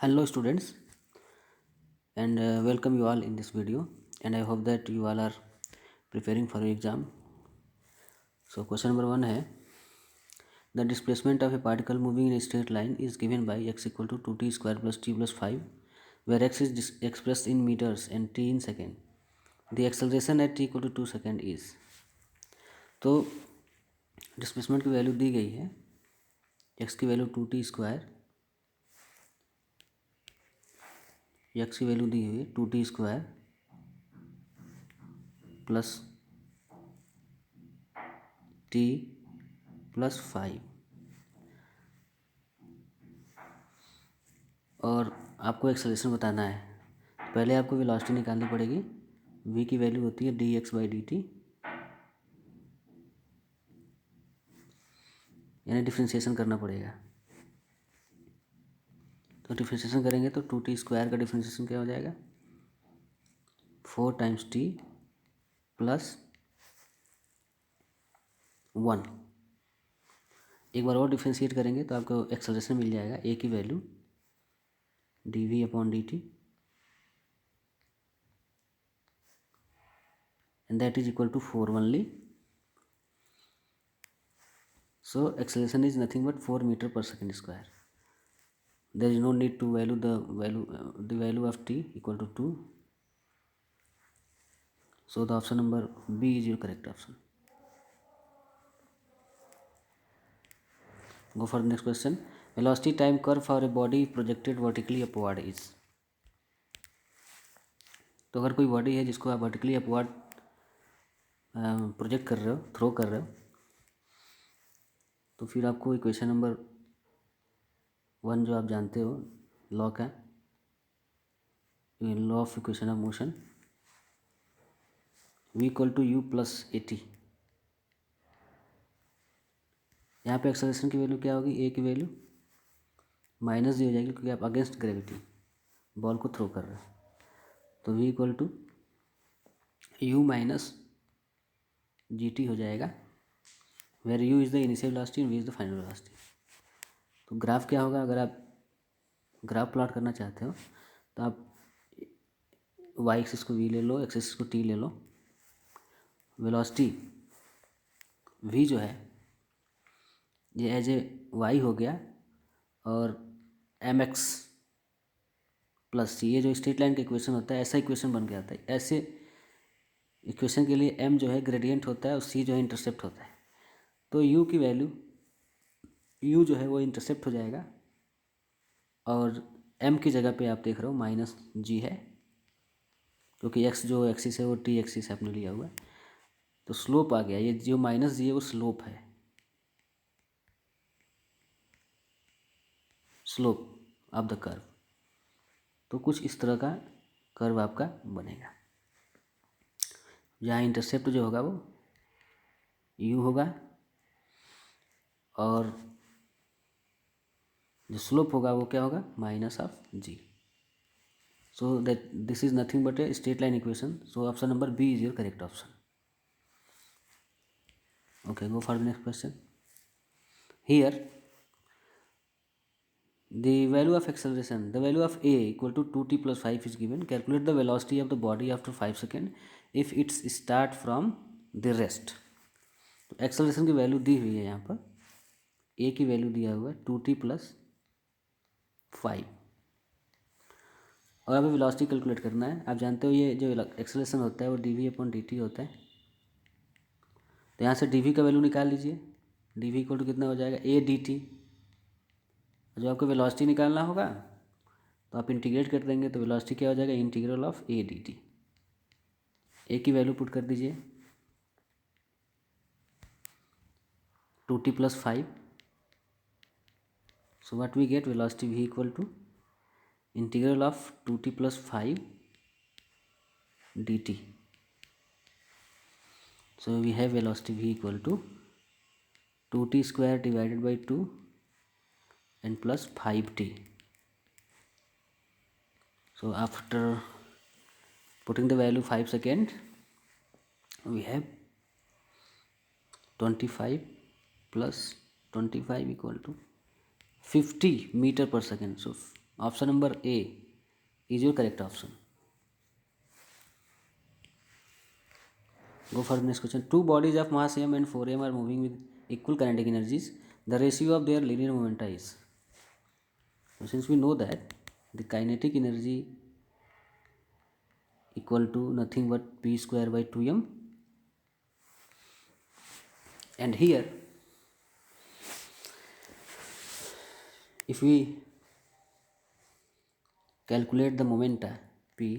Hello students, and welcome you all in this video, and I hope that you all are preparing for your exam. So question number 1 है, the displacement of a particle moving in a straight line is given by x equal to 2t square plus t plus 5, where x is expressed in meters and t in second. The acceleration at t equal to 2 second is. तो displacement की value दी गई है, x की value 2t square, x की value दी हुई है 2t square plus t plus 5, और आपको एक्सेलरेशन बताना है। पहले आपको वेलोसिटी निकालनी पड़ेगी। v की वैल्यू होती है dx/dt, यानी डिफ्रेंशिएशन करना पड़ेगा। तो डिफ्रेंशिएशन करेंगे तो 2t स्क्वायर का डिफ्रेंशिएशन क्या हो जाएगा, 4 टाइम्स t प्लस 1। एक बार और डिफ्रेंशिएट करेंगे तो आपको एक्सेलरेशन मिल जाएगा, a की value dv/dt, and that is equal to 4 only. So acceleration is nothing but 4 meter per second square. There is no need to value the value of t equal to 2. So the option number B is your correct option. Go for the next question. Velocity time curve for a body projected vertically upward is. तो अगर कोई body है जिसको आप vertically upward project कर रहे हो, throw कर रहे हो, तो फिर आपको इक्वेशन नंबर 1 जो आप जानते हो, लॉ का, law of equation of motion, v equal to u plus a t. यहाँ पे एक्सेलरेशन की वैल्यू क्या होगी, a की वैल्यू माइनस दी हो जाएगी क्योंकि आप अगेंस्ट ग्रेविटी बॉल को थ्रो कर रहे हो। तो v equal to u minus g t हो जाएगा, where u is the initial velocity and v is the final velocity. तो ग्राफ क्या होगा, अगर आप ग्राफ प्लॉट करना चाहते हो तो आप y एक्सिस को v ले लो, x एक्सिस को t ले लो। वेलोसिटी v जो है ये एज ए y हो गया, और mx प्लस c, ये जो स्ट्रेट लाइन का इक्वेशन होता है ऐसा इक्वेशन बन के आता है। ऐसे इक्वेशन के लिए m जो है ग्रेडियंट होता है और c जो है इंटरसेप्ट होता है। तो u की वैल्यू, u जो है वो इंटरसेप्ट हो जाएगा, और m की जगह पे आप देख रहे हो माइनस g है, क्योंकि x जो एक्सिस है वो t एक्सिस आपने लिया हुआ है। तो स्लोप आ गया, ये जो माइनस जी है वो स्लोप है, स्लोप ऑफ द कर्व। तो कुछ इस तरह का कर्व आपका बनेगा, जहाँ इंटरसेप्ट जो होगा वो u होगा, और जो स्लोप होगा वो क्या होगा, minus of g। So that this is nothing but a straight line equation. So option number B is your correct option. Okay, go for the next question. Here the value of acceleration, the value of a equal to 2t plus 5 is given. Calculate the velocity of the body after 5 seconds if it's start from the rest. तो acceleration की value दी हुई है, यहाँ पर a की value दिया हुआ है 2t प्लस 5, और अभी वेलोसिटी कैलकुलेट करना है। आप जानते हो ये जो एक्सेलरेशन होता है वो dv/dt होता है। तो यहाँ से dv का वैल्यू निकाल लीजिए, dv इक्वल टू कितना हो जाएगा, a dt। जो आपको वेलोसिटी निकालना होगा तो आप इंटीग्रेट कर देंगे, तो वेलोसिटी क्या हो जाएगा, integral of a dt। a की वैल्यू पुट कर दीजिए 2t plus 5। So what we get, velocity v equal to integral of 2t plus 5 dt। So we have velocity v equal to 2t square divided by 2 and plus 5t. So after putting the value 5 second, we have 25 plus 25 equal to 50 meter per second. So option number A is your correct option. Go for the next question. Two bodies of mass m and 4m are moving with equal kinetic energies. The ratio of their linear momenta is. So since we know that the kinetic energy equal to nothing but p square by 2m, and here if we calculate the momenta p,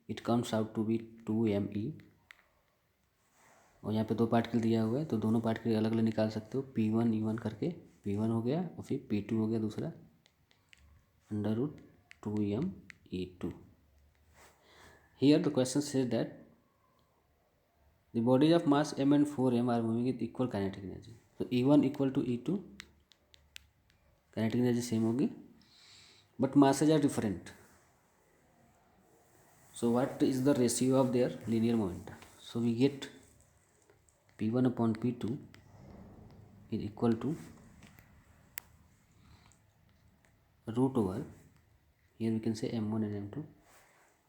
it comes out to be 2me. और यहाँ पे दो particle दिया हुआ है तो दोनों particle अलग अलग निकाल सकते हो. p1 e1 करके p1 हो गया और फिर p2 हो गया दूसरा √2m e2. Here the question says that the bodies of mass m and 4m are moving with equal kinetic energy. So e1 equal to e2, kinetic energy same होगी but masses are different. So what is the ratio of their linear momenta? So we get p1 upon p2 is equal to root over, here we can say m1 and m2,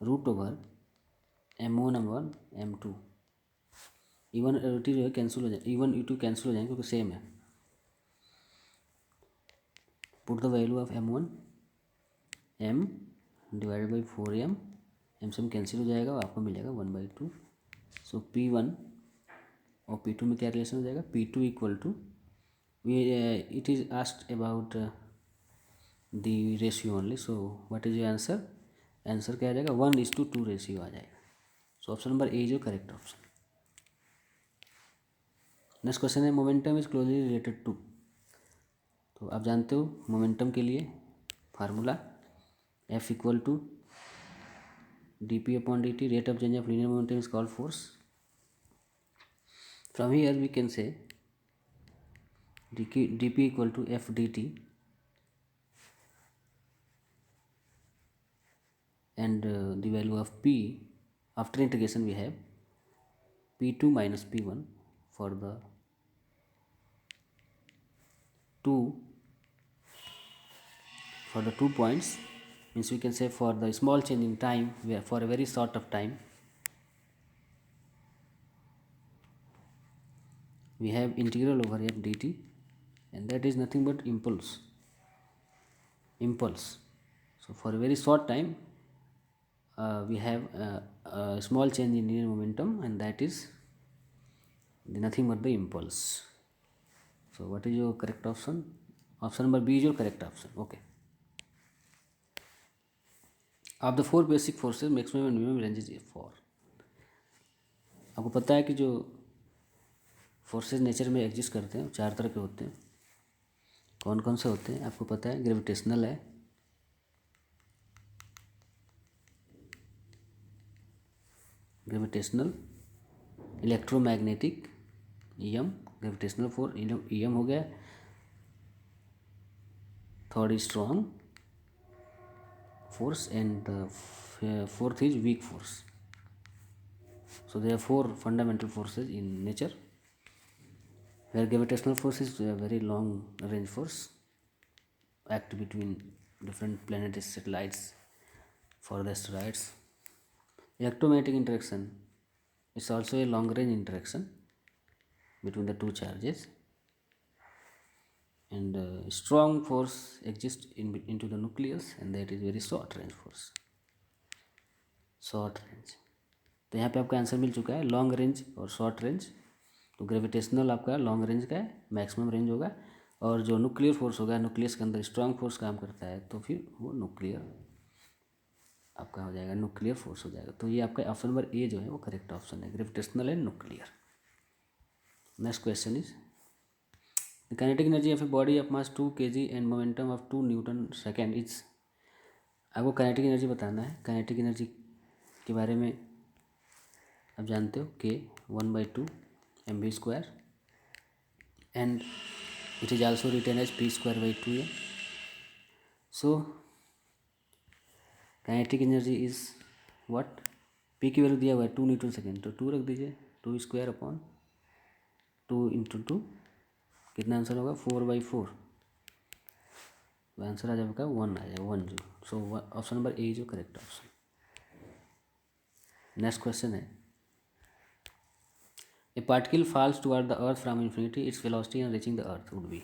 root over m1 m1 m2. e1 जो है cancel हो जाए, e1 e2 cancel हो जाएंगे क्योंकि same है. Put the value of m1 m divided by 4m, m से m cancel हो जाएगा और आपको मिल जाएगा 1/2. सो p1 और p2 में क्या रिलेशन हो जाएगा, p2 equal to, it is asked about the ratio only. So what is your answer? Answer क्या आ जाएगा, 1:2 रेशियो आ जाएगा. So option number A is your correct option. Next question है momentum is closely related to. तो आप जानते हो मोमेंटम के लिए formula F equal to dp/dt, rate of change of linear momentum is called force. From here we can say dp equal to f dt, and the value of p after integration we have p2 minus p1 for the two points, means we can say for the small change in time, for a very short of time we have integral over f dt, and that is nothing but impulse. So for a very short time we have a small change in linear momentum, and that is nothing but the impulse. So what is your correct option? Option number B is your correct option. Okay. Of the four basic forces, maximum and minimum range is 4. आपको पता है कि जो forces nature में exist करते हैं 4 तरह के होते हैं. कौन कौन से होते हैं आपको पता है? ग्रेविटेशनल है, electromagnetic EM, gravitational force EM हो गया. Third strong force, and fourth is weak force. So there are 4 fundamental forces in nature, where gravitational force is a very long range force, act between different planets, satellites, for the asteroids. Electromagnetic interaction is also a long range interaction between the two charges, and strong force exists into the nucleus, and that is very short range force. Short range, तो यहाँ पे आपका answer मिल चुका है, long range और short range. तो gravitational आपका long range का है, मैक्सिमम रेंज होगा, और जो न्यूक्लियर फोर्स होगा, न्यूक्लियस के अंदर स्ट्रांग फोर्स काम करता है, तो फिर वो न्यूक्लियर आपका हो जाएगा, न्यूक्लियर फोर्स हो जाएगा. तो ये आपका ऑप्शन नंबर ए जो है वो करेक्ट ऑप्शन है, gravitational and nuclear. Next question is the kinetic energy of A body of mass 2 kg and momentum of 2 Newton second is. आपको काइनेटिक एनर्जी बताना है. काइनेटिक एनर्जी के बारे में आप जानते हो कि 1/2 mv², and it is also written as p²/2m. So kinetic energy is what, p की वैल्यू दिया हुआ है 2 न्यूटन सेकेंड, तो 2 रख दीजिए, 2² 2 × 2 कितना आंसर होगा, 4/4. तो आंसर आ जाएगा 1 आ जाएगा 1 joule. So option number A is जो करेक्ट ऑप्शन। नेक्स्ट क्वेश्चन है, a particle falls toward the earth from infinity, its velocity and reaching the earth would be.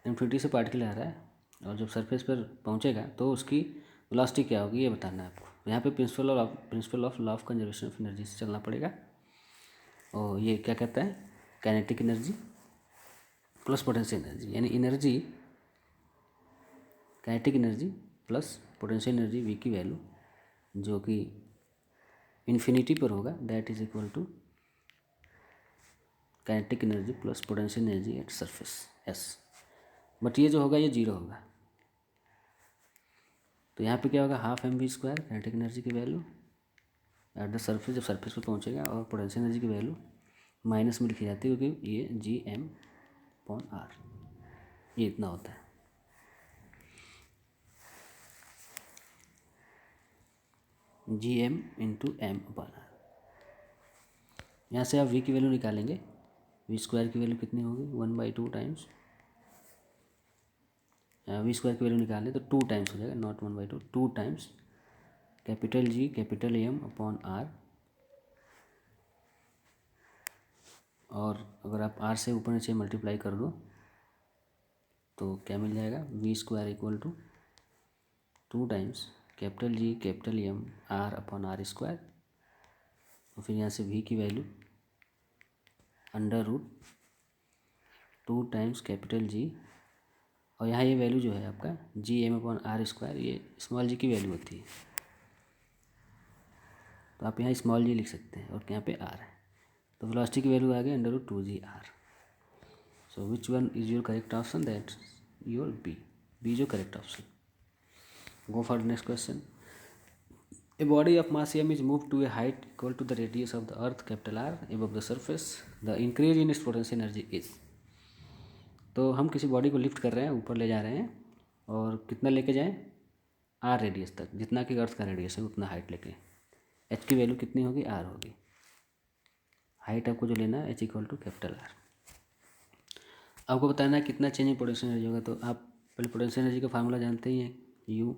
Infinity से पार्टिकल आ रहा है और जब सरफेस पर पहुंचेगा तो उसकी वेलोसिटी क्या होगी ये बताना है आपको। यहाँ पे principle of law of conservation of energy से चलना पड़ेगा। और ये क्या कहता है, kinetic energy plus potential energy, यानी energy kinetic energy plus potential energy V की वैल्यू जो कि इन्फिनिटी पर होगा, that is equal to kinetic energy plus potential energy at surface S. But ये जो होगा ये जीरो होगा, तो यहाँ पे क्या होगा, half m v square kinetic energy की वैल्यू एट द सरफेस, जब सरफेस पे पहुँचेगा, और पोटेंशियल एनर्जी की वैल्यू माइनस में लिखी जाती है क्योंकि ये जी एम अपॉन आर, ये इतना होता है। G M into M upon R. यहाँ से आप वी की वैल्यू निकालेंगे, वी स्क्वायर की वैल्यू कितनी होगी 1/2 टाइम्स, वी स्क्वायर की वैल्यू निकालें तो 2 टाइम्स हो जाएगा, not 1/2, 2 times capital G capital M upon R. और अगर आप आर से ऊपर नीचे मल्टीप्लाई कर दो तो क्या मिल जाएगा, v square equal to 2 times capital G capital M R upon R square. और फिर यहाँ से वी की वैल्यू √2 टाइम्स कैपिटल जी, और यहाँ ये वैल्यू जो है आपका G M upon R square, ये स्मॉल जी की वैल्यू होती है, तो आप यहाँ स्मॉल जी लिख सकते हैं और यहाँ पे आर है, तो वेलोसिटी की वैल्यू आ गई √2g/r। So which one is your correct option, that your B जो correct option. Go for next question, a body of mass m is move to a height equal to the radius of the earth capital R above the surface, the increase in its potential energy is. तो हम किसी body को lift कर रहे हैं, ऊपर ले जा रहे हैं, और कितना लेके जाएं, R रेडियस तक, जितना कि अर्थ का रेडियस है उतना हाइट लेके, h की वैल्यू कितनी होगी, R होगी। हाइट आपको जो लेना है h equal to capital R। आपको बताना है कितना चेंज इन पोटेंशियल एनर्जी होगा, तो आप पहले पोटेंशियल एनर्जी का फार्मूला जानते ही हैं, U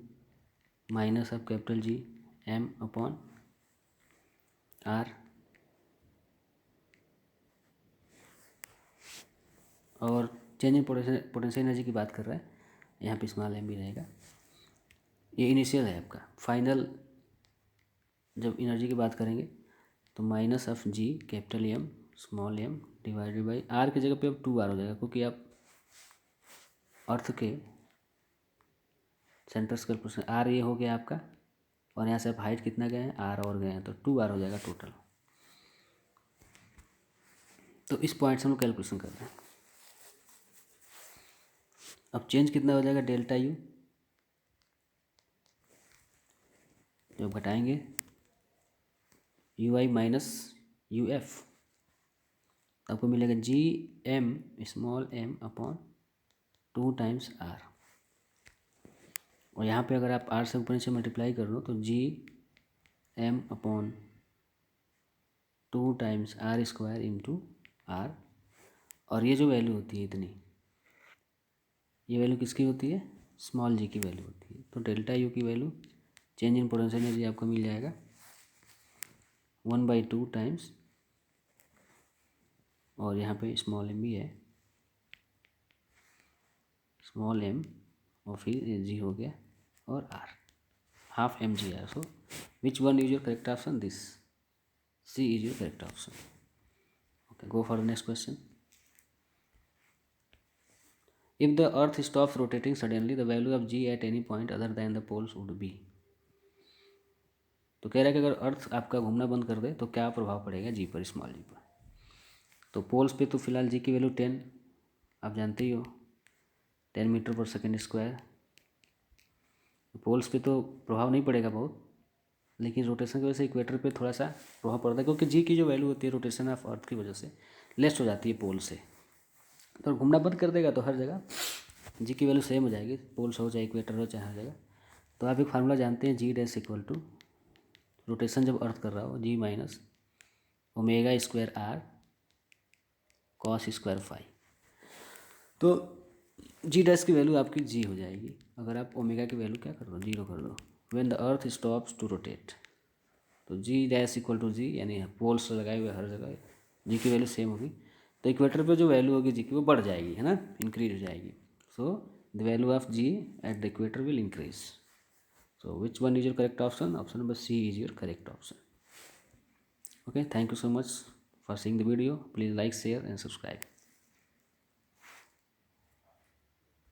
minus of capital G M upon R। और चेंज इन पोटेंशियल एनर्जी की बात कर रहा है, यहाँ पे स्मॉल m भी रहेगा। ये इनिशियल है आपका, फाइनल जब एनर्जी की बात करेंगे तो minus of G capital M small m divided by R की जगह पे अब 2R हो जाएगा, क्योंकि आप अर्थ के सेंटर स्केल पोजीशन R ये हो गया आपका, और यहाँ से आप हाइट कितना गए हैं, R और गए हैं, तो 2R हो जाएगा टोटल। तो इस पॉइंट से हम कैलकुलेशन कर रहे हैं। अब चेंज कितना हो जाएगा, डेल्टा U, जो घटाएंगे UI माइनस UF, आपको मिलेगा GM small m upon 2 times R। और यहाँ पे अगर आप R से ऊपर नीचे मल्टीप्लाई कर दो तो GM upon 2 times R square into R। और ये जो वैल्यू होती है इतनी, ये वैल्यू किसकी होती है, स्मॉल जी की वैल्यू होती है। तो डेल्टा U की value change in potential energy आपको मिल जाएगा 1/2 टाइम्स, और यहाँ पे स्मॉल m भी है, स्मॉल m और फिर g हो गया और r, half mg/r। So which one is your correct option, this C is your correct option. Okay, go for the next question. If the earth stops rotating suddenly, the value of g at any point other than the poles would be. तो कह रहा है कि अगर अर्थ आपका घूमना बंद कर दे तो क्या प्रभाव पड़ेगा जी पर, स्मॉल जी पर। तो पोल्स पे तो फिलहाल जी की वैल्यू 10 आप जानते ही हो, 10 मीटर पर सेकेंड स्क्वायर। पोल्स पे तो प्रभाव नहीं पड़ेगा बहुत, लेकिन रोटेशन की वजह से इक्वेटर पे थोड़ा सा प्रभाव पड़ता है, क्योंकि जी की जो वैल्यू होती है रोटेशन ऑफ अर्थ की वजह से लेस हो जाती है पोल से। तो घूमना बंद कर देगा तो हर जगह जी की वैल्यू सेम हो जाएगी, पोल्स हो चाहे इक्वेटर हो चाहे हर जगह। तो आप एक फार्मूला जानते हैं, g dash equal to rotation जब अर्थ कर रहा हो g minus omega square R cos square phi. तो जी डैश की वैल्यू आपकी जी हो जाएगी अगर आप ओमेगा की वैल्यू क्या कर दो, जीरो कर दो। When the earth stops to rotate, तो g dash equal to g, यानी पोल्स लगाए हुए हर जगह जी की वैल्यू सेम होगी, तो इक्वेटर पे जो वैल्यू होगी जी की वो बढ़ जाएगी, है ना, इंक्रीज हो जाएगी। So the value of g at the equator will increase. So which one is your correct option? Option number C is your correct option. Okay, thank you so much for seeing the video. Please like, share and subscribe.